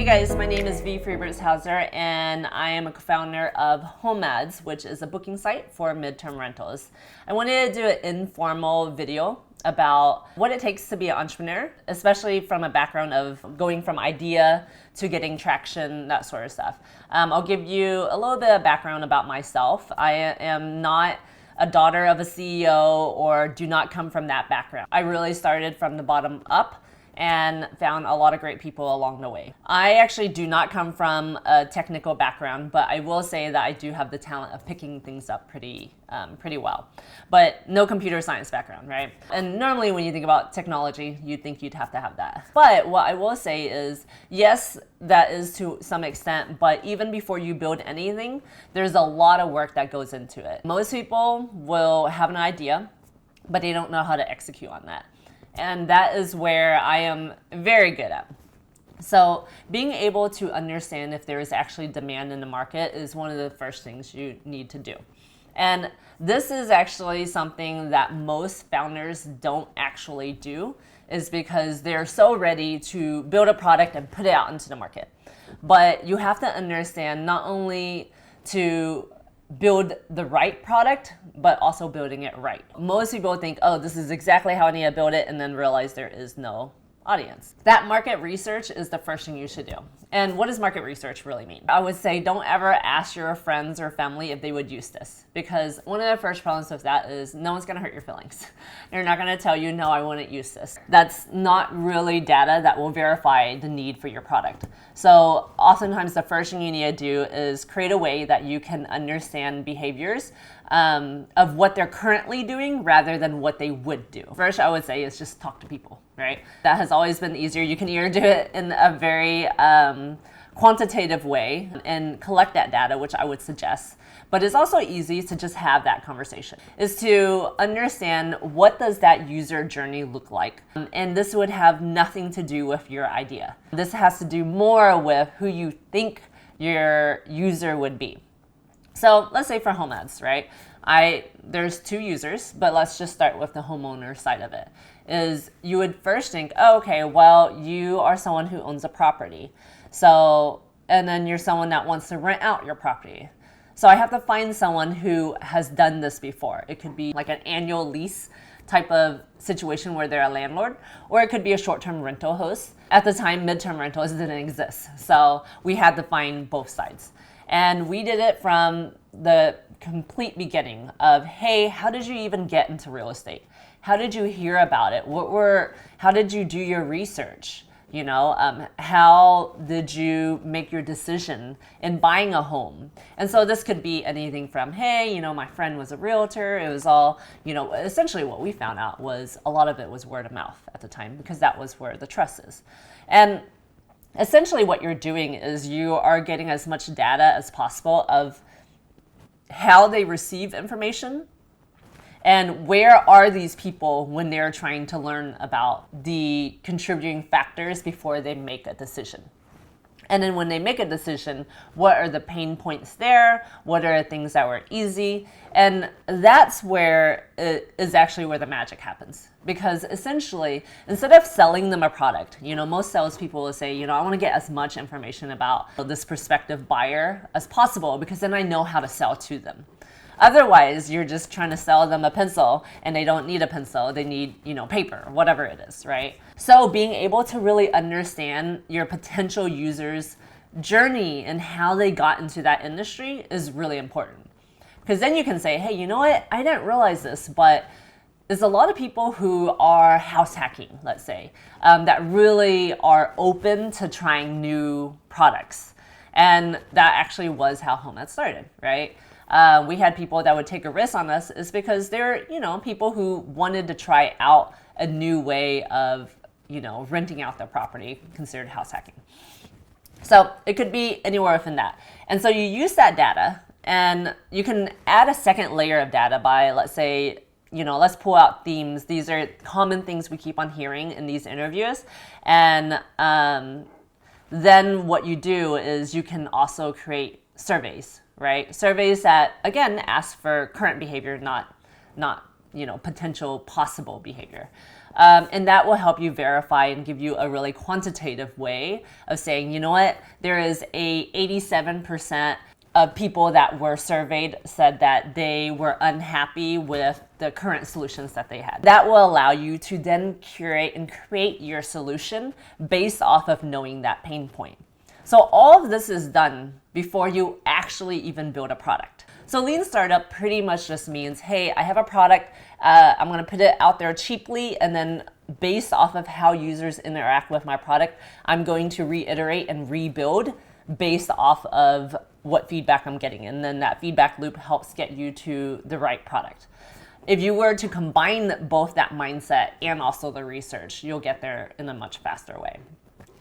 guys, my name is V. Freebertshauser, and I am a co-founder of HomeAds, which is a booking site for midterm rentals. I wanted to do an informal video about what it takes to be an entrepreneur, especially from a background of going from idea to getting traction, that sort of stuff. I'll give you a little bit of background about myself. I am not a daughter of a CEO or do not come from that background. I really started from the bottom up and found a lot of great people along the way. I actually do not come from a technical background, but I will say that I do have the talent of picking things up pretty well. But no computer science background, right? And normally when you think about technology, you'd think you'd have to have that. But what I will say is, yes, that is to some extent, but even before you build anything, there's a lot of work that goes into it. Most people will have an idea, but they don't know how to execute on that. And that is where I am very good at. So being able to understand if there is actually demand in the market is one of the first things you need to do. And this is actually something that most founders don't actually do, is because they're so ready to build a product and put it out into the market. But you have to understand not only to build the right product, but also building it right. Most people think, oh, this is exactly how I need to build it, and then realize there is no audience. That market research is the first thing you should do. And what does market research really mean? I would say don't ever ask your friends or family if they would use this, because one of the first problems with that is no one's gonna hurt your feelings. They're not gonna tell you, no, I wouldn't use this. That's not really data that will verify the need for your product. So oftentimes the first thing you need to do is create a way that you can understand behaviors of what they're currently doing rather than what they would do. First, I would say is just talk to people, right? That has always been easier. You can either do it in a very quantitative way and collect that data, which I would suggest. But it's also easy to just have that conversation, is to understand what does that user journey look like. And this would have nothing to do with your idea. This has to do more with who you think your user would be. So let's say for HomeAds, right? There's two users, but let's just start with the homeowner side of it. Is you would first think, oh, okay, well, you are someone who owns a property. So, and then you're someone that wants to rent out your property. So I have to find someone who has done this before. It could be like an annual lease type of situation where they're a landlord, or it could be a short-term rental host. At the time, midterm rentals didn't exist. So we had to find both sides. And we did it from the complete beginning of, hey, how did you even get into real estate? How did you hear about it? How did you do your research? You know, how did you make your decision in buying a home? And so this could be anything from, hey, you know, my friend was a realtor. It was all, you know, essentially what we found out was a lot of it was word of mouth at the time, because that was where the trust is. And essentially what you're doing is you are getting as much data as possible of how they receive information and where are these people when they're trying to learn about the contributing factors before they make a decision. And then when they make a decision, what are the pain points there? What are the things that were easy? And that's where it is actually where the magic happens. Because essentially, instead of selling them a product, you know, most salespeople will say, you know, I want to get as much information about this prospective buyer as possible, because then I know how to sell to them. Otherwise, you're just trying to sell them a pencil, and they don't need a pencil. They need, you know, paper, whatever it is, right? So being able to really understand your potential users' journey and how they got into that industry is really important. Because then you can say, hey, you know what? I didn't realize this, but there's a lot of people who are house hacking, let's say, that really are open to trying new products. And that actually was how HomeAds started, right? We had people that would take a risk on us is because they're, you know, people who wanted to try out a new way of, you know, renting out their property, considered house hacking. So it could be anywhere within that. And so you use that data, and you can add a second layer of data by, let's say, you know, let's pull out themes. These are common things we keep on hearing in these interviews. And then what you do is you can also create surveys, right? Surveys that, again, ask for current behavior, not you know, potential possible behavior. And that will help you verify and give you a really quantitative way of saying, you know what, there is a 87% of people that were surveyed said that they were unhappy with the current solutions that they had. That will allow you to then curate and create your solution based off of knowing that pain point. So all of this is done before you actually even build a product. So lean startup pretty much just means, hey, I have a product, I'm gonna put it out there cheaply, and then based off of how users interact with my product, I'm going to reiterate and rebuild based off of what feedback I'm getting. And then that feedback loop helps get you to the right product. If you were to combine both that mindset and also the research, you'll get there in a much faster way,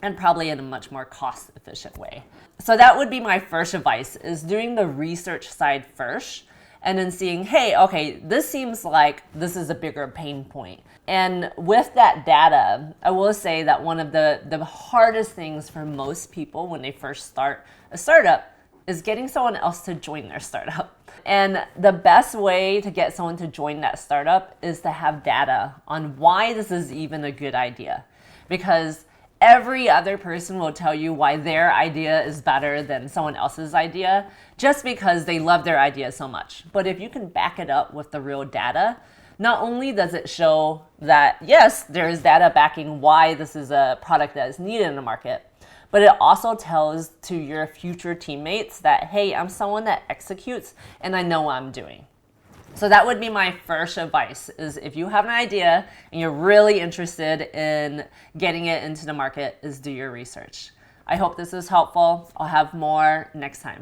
and probably in a much more cost efficient way. So that would be my first advice, is doing the research side first and then seeing, hey, okay, this seems like this is a bigger pain point. And with that data, I will say that one of the hardest things for most people when they first start a startup is getting someone else to join their startup. And the best way to get someone to join that startup is to have data on why this is even a good idea. Because every other person will tell you why their idea is better than someone else's idea just because they love their idea so much. But if you can back it up with the real data, not only does it show that, yes, there is data backing why this is a product that is needed in the market, but it also tells to your future teammates that, hey, I'm someone that executes and I know what I'm doing. So that would be my first advice, is if you have an idea and you're really interested in getting it into the market, is do your research. I hope this is helpful. I'll have more next time.